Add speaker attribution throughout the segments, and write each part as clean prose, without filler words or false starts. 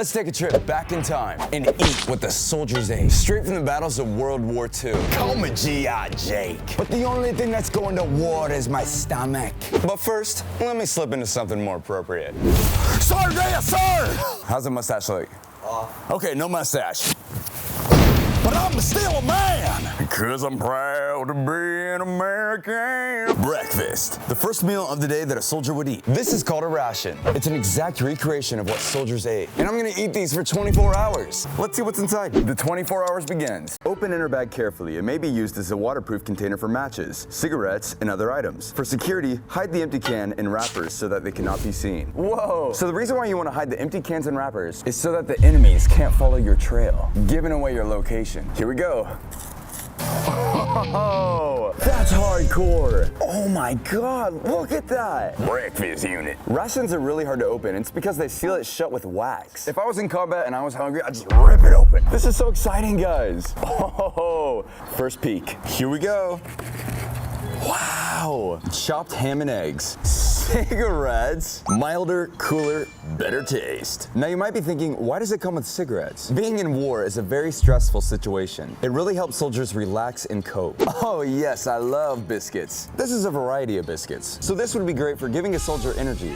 Speaker 1: Let's take a trip back in time and eat what the soldiers ate. Straight from the battles of World War II. Call me G.I. Jake. But the only thing that's going to war is my stomach. But first, let me slip into something more appropriate. Sir, yes, sir! How's the mustache look? Off. Okay, no mustache. But I'm still a man! Because I'm proud to be an American. Breakfast. The first meal of the day that a soldier would eat. This is called a ration. It's an exact recreation of what soldiers ate. And I'm gonna eat these for 24 hours. Let's see what's inside. The 24 hours begins. Open inner bag carefully. It may be used as a waterproof container for matches, cigarettes, and other items. For security, hide the empty can in wrappers so that they cannot be seen. Whoa! So the reason why you want to hide the empty cans in wrappers is so that the enemies can't follow your trail, giving away your location. Here we go. Oh, that's hardcore. Oh my God, look at that. Breakfast unit. Rations are really hard to open. It's because they seal it shut with wax. If I was in combat and I was hungry, I'd just rip it open. This is so exciting, guys. Oh, first peek. Here we go. Wow. Chopped ham and eggs. Cigarettes. Milder, cooler, better taste. Now you might be thinking, why does it come with cigarettes? Being in war is a very stressful situation. It really helps soldiers relax and cope. Oh yes, I love biscuits. This is a variety of biscuits. So this would be great for giving a soldier energy.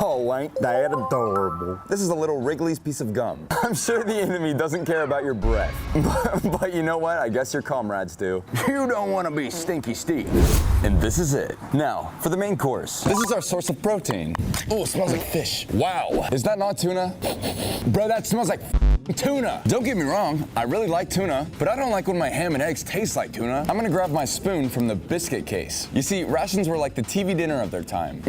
Speaker 1: Oh, ain't that adorable. This is a little Wrigley's piece of gum. I'm sure the enemy doesn't care about your breath. But you know what? I guess your comrades do. You don't want to be Stinky Steve. And this is it. Now, for the main course. This is our source of protein. Oh, it smells like fish. Wow. Is that not tuna? Bro, that smells like tuna. Don't get me wrong, I really like tuna, but I don't like when my ham and eggs taste like tuna. I'm gonna grab my spoon from the biscuit case. You see, rations were like the TV dinner of their time.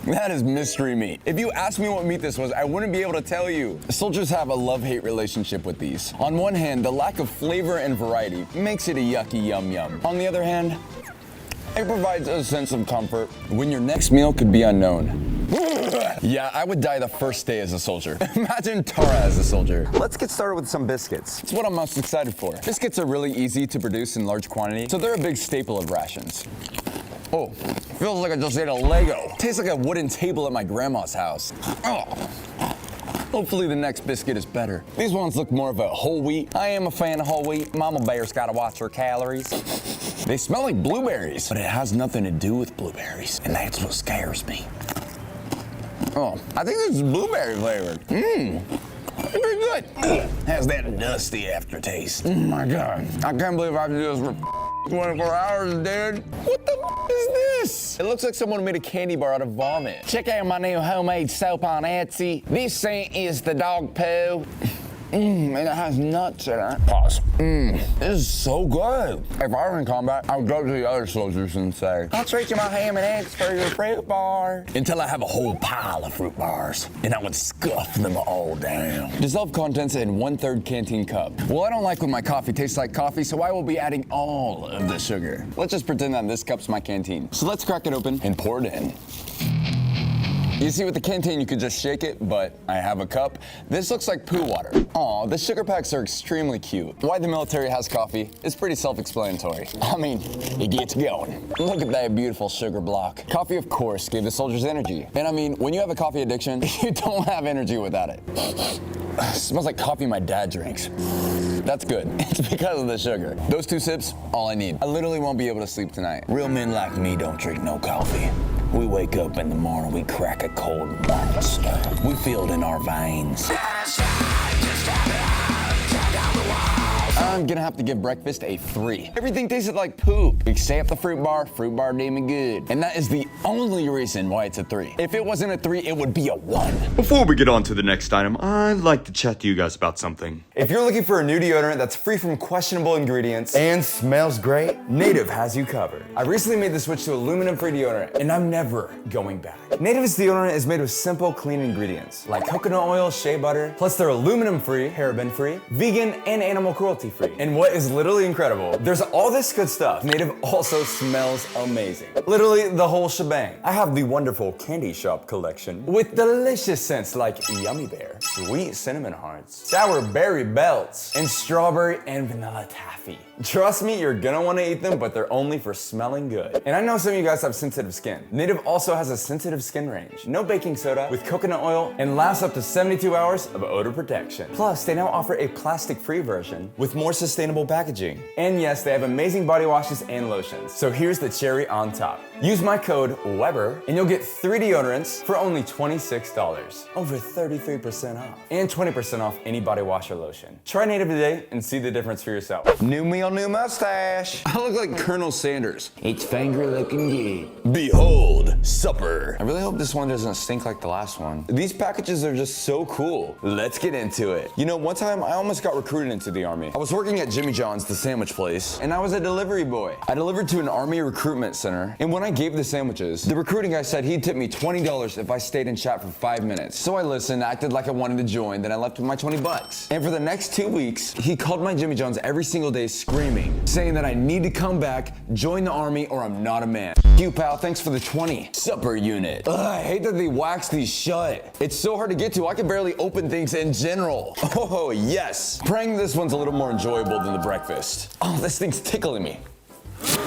Speaker 1: That is mystery meat. If you asked me what meat this was, I wouldn't be able to tell you. Soldiers have a love-hate relationship with these. On one hand, the lack of flavor and variety makes it a yucky yum-yum. On the other hand, it provides a sense of comfort when your next meal could be unknown. Yeah, I would die the first day as a soldier. Imagine Tara as a soldier. Let's get started with some biscuits. It's what I'm most excited for. Biscuits are really easy to produce in large quantity, so they're a big staple of rations. Oh, feels like I just ate a Lego. Tastes like a wooden table at my grandma's house. Oh. Hopefully the next biscuit is better. These ones look more of a whole wheat. I am a fan of whole wheat. Mama Bear's gotta watch her calories. They smell like blueberries, but it has nothing to do with blueberries, and that's what scares me. Oh, I think this is blueberry flavored. Pretty good. Has that dusty aftertaste. Oh my God, I can't believe I have to do this for 24 hours, dude. What the is this? It looks like someone made a candy bar out of vomit. Check out my new homemade soap on Etsy. This scent is the dog poo. And it has nuts in it. Pause. This is so good. If I were in combat, I would go to the other soldiers and say, I'll trade you my ham and eggs for your fruit bar. Until I have a whole pile of fruit bars, and I would scuff them all down. Dissolve contents in 1/3 canteen cup. Well, I don't like when my coffee tastes like coffee, so I will be adding all of the sugar. Let's just pretend that this cup's my canteen. So let's crack it open and pour it in. You see, with the canteen, you could just shake it, but I have a cup. This looks like poo water. Aw, the sugar packs are extremely cute. Why the military has coffee is pretty self-explanatory. I mean, it gets going. Look at that beautiful sugar block. Coffee, of course, gave the soldiers energy. And I mean, when you have a coffee addiction, you don't have energy without it. Smells like coffee my dad drinks. That's good. It's because of the sugar. Those 2 sips, all I need. I literally won't be able to sleep tonight. Real men like me don't drink no coffee. We wake up in the morning, we crack a cold monster. We feel it in our veins. I'm gonna have to give breakfast a 3. Everything tasted like poop, except the fruit bar did me good. And that is the only reason why it's a 3. If it wasn't a 3, it would be a 1.
Speaker 2: Before we get on to the next item, I'd like to chat to you guys about something.
Speaker 1: If you're looking for a new deodorant that's free from questionable ingredients and smells great, Native has you covered. I recently made the switch to aluminum-free deodorant, and I'm never going back. Native's deodorant is made with simple, clean ingredients like coconut oil, shea butter, plus they're aluminum-free, paraben-free, vegan, and animal cruelty-free. movie. And what is literally incredible, there's all this good stuff. Native also smells amazing. Literally the whole shebang. I have the wonderful candy shop collection with delicious scents like Yummy Bear, Sweet Cinnamon Hearts, Sour Berry Belts, and Strawberry and Vanilla Taffy. Trust me, you're gonna wanna eat them, but they're only for smelling good. And I know some of you guys have sensitive skin. Native also has a sensitive skin range. No baking soda with coconut oil and lasts up to 72 hours of odor protection. Plus, they now offer a plastic-free version with more sustainable packaging. And yes, they have amazing body washes and lotions. So here's the cherry on top. Use my code Weber and you'll get 3 deodorants for only $26. Over 33% off. And 20% off any body wash or lotion. Try Native today and see the difference for yourself. New meal, new mustache. I look like Colonel Sanders. It's finger looking good. Behold, supper. I really hope this one doesn't stink like the last one. These packages are just so cool. Let's get into it. You know, one time I almost got recruited into the Army. I was working at Jimmy John's, the sandwich place, and I was a delivery boy. I delivered to an Army recruitment center, and when I gave the sandwiches, the recruiting guy said he'd tip me $20 if I stayed in chat for 5 minutes. So I listened, acted like I wanted to join, then I left with my 20 bucks. And for the next 2 weeks, he called my Jimmy John's every single day screaming, saying that I need to come back, join the Army, or I'm not a man. You pal, thanks for the 20. Supper unit. Ugh, I hate that they wax these shut. It's so hard to get to, I can barely open things in general. Oh, yes. Praying this one's a little more enjoyable than the breakfast. Oh, this thing's tickling me.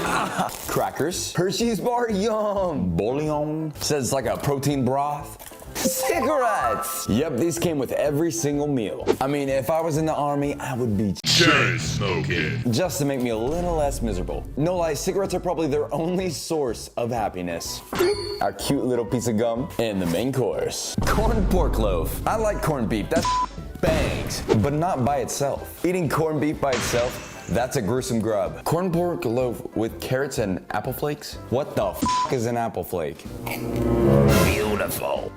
Speaker 1: Ah, crackers. Hershey's bar, yum. Bouillon. Says it's like a protein broth. Cigarettes! Yep, these came with every single meal. I mean, if I was in the Army, I would be
Speaker 3: chain smoking.
Speaker 1: Just to make me a little less miserable. No lie, cigarettes are probably their only source of happiness. Our cute little piece of gum. And the main course. Corned pork loaf. I like corned beef, that's bangs. But not by itself. Eating corned beef by itself, that's a gruesome grub. Corned pork loaf with carrots and apple flakes? What the f is an apple flake? Beautiful.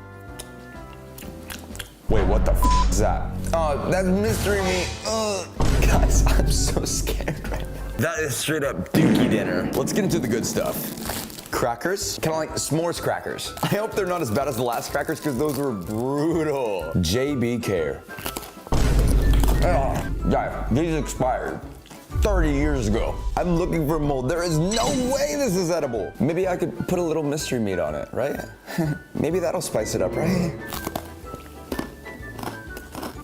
Speaker 1: Wait, what the f is that? Oh, that's mystery meat. Ugh. Guys, I'm so scared right now. That is straight up dookie dinner. Let's get into the good stuff. Crackers, kind of like s'mores crackers. I hope they're not as bad as the last crackers because those were brutal. JB Care. Oh, guys, these expired 30 years ago. I'm looking for mold. There is no way this is edible. Maybe I could put a little mystery meat on it, right? Maybe that'll spice it up, right?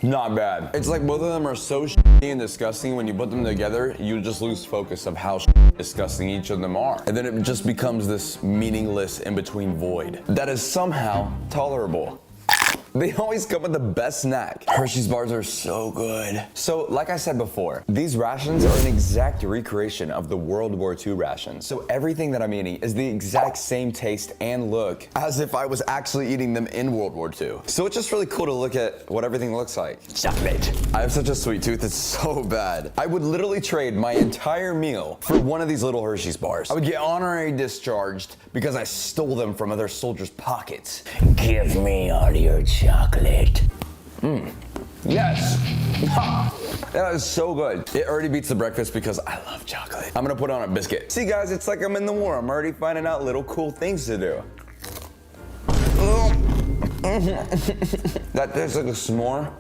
Speaker 1: Not bad. It's like both of them are so shitty and disgusting. When you put them together, you just lose focus of how disgusting each of them are. And then it just becomes this meaningless in-between void that is somehow tolerable. They always come with the best snack. Hershey's bars are so good. So, like I said before, these rations are an exact recreation of the World War II rations. So everything that I'm eating is the exact same taste and look as if I was actually eating them in World War II. So it's just really cool to look at what everything looks like. Chocolate. I have such a sweet tooth, it's so bad. I would literally trade my entire meal for one of these little Hershey's bars. I would get honorary discharged because I stole them from other soldiers' pockets. Give me all your chocolate. Yes. That is so good. It already beats the breakfast because I love chocolate. I'm gonna put on a biscuit. See guys, it's like I'm in the war. I'm already finding out little cool things to do. That tastes like a s'more.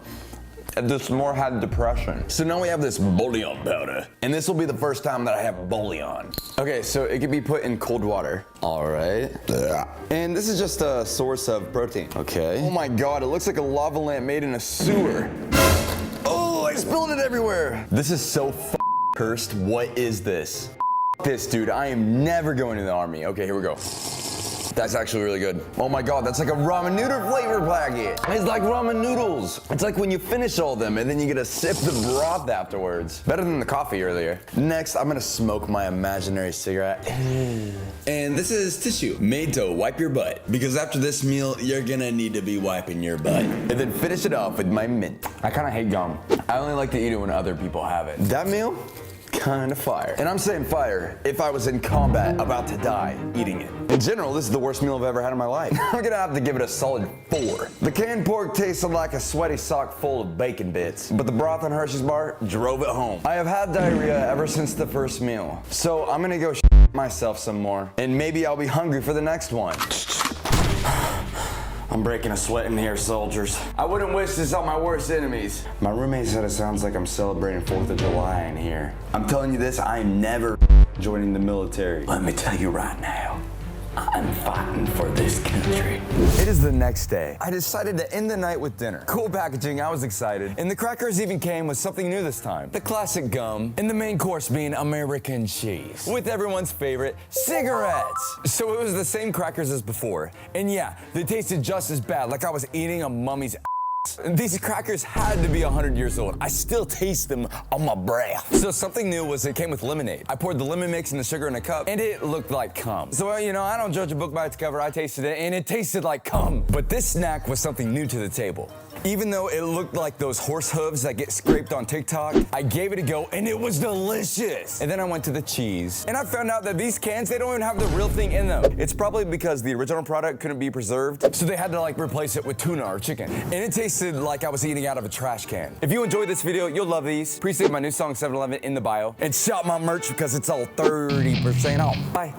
Speaker 1: And the s'more had depression. So now we have this bouillon powder. And this will be the first time that I have bouillon. Okay, so it can be put in cold water. All right. And this is just a source of protein. Okay. Oh my God, it looks like a lava lamp made in a sewer. Oh, I spilled it everywhere. This is so cursed. What is this? This, dude, I am never going to the Army. Okay, here we go. That's actually really good. Oh my God, that's like a ramen noodle flavor packet. It's like ramen noodles. It's like when you finish all of them and then you get a sip of broth afterwards. Better than the coffee earlier. Next, I'm gonna smoke my imaginary cigarette. And this is tissue made to wipe your butt. Because after this meal, you're gonna need to be wiping your butt. And then finish it off with my mint. I kinda hate gum. I only like to eat it when other people have it. That meal? Kind of fire. And I'm saying fire if I was in combat about to die eating it. In general, this is the worst meal I've ever had in my life. I'm gonna have to give it a solid 4. The canned pork tasted like a sweaty sock full of bacon bits, but the broth on Hershey's bar drove it home. I have had diarrhea ever since the first meal, so I'm gonna go myself some more, and maybe I'll be hungry for the next one.
Speaker 4: I'm breaking a sweat in here, soldiers.
Speaker 1: I wouldn't wish this on my worst enemies.
Speaker 4: My roommate said it sounds like I'm celebrating 4th of July in here.
Speaker 1: I'm telling you this, I'm never joining the military.
Speaker 4: Let me tell you right now, I'm fighting for this country.
Speaker 1: It is the next day. I decided to end the night with dinner. Cool packaging, I was excited. And the crackers even came with something new this time. The classic gum, and the main course being American cheese. With everyone's favorite, cigarettes. So it was the same crackers as before. And yeah, they tasted just as bad, like I was eating a mummy's ass. These crackers had to be 100 years old. I still taste them on my breath. So something new was it came with lemonade. I poured the lemon mix and the sugar in a cup, and it looked like cum. So, you know, I don't judge a book by its cover. I tasted it, and it tasted like cum. But this snack was something new to the table. Even though it looked like those horse hooves that get scraped on TikTok, I gave it a go, and it was delicious. And then I went to the cheese, and I found out that these cans, they don't even have the real thing in them. It's probably because the original product couldn't be preserved, so they had to like replace it with tuna or chicken. And it tasted like I was eating out of a trash can. If you enjoyed this video, you'll love these. Pre-save my new song 7-Eleven in the bio, and shop my merch because it's all 30% off. Bye.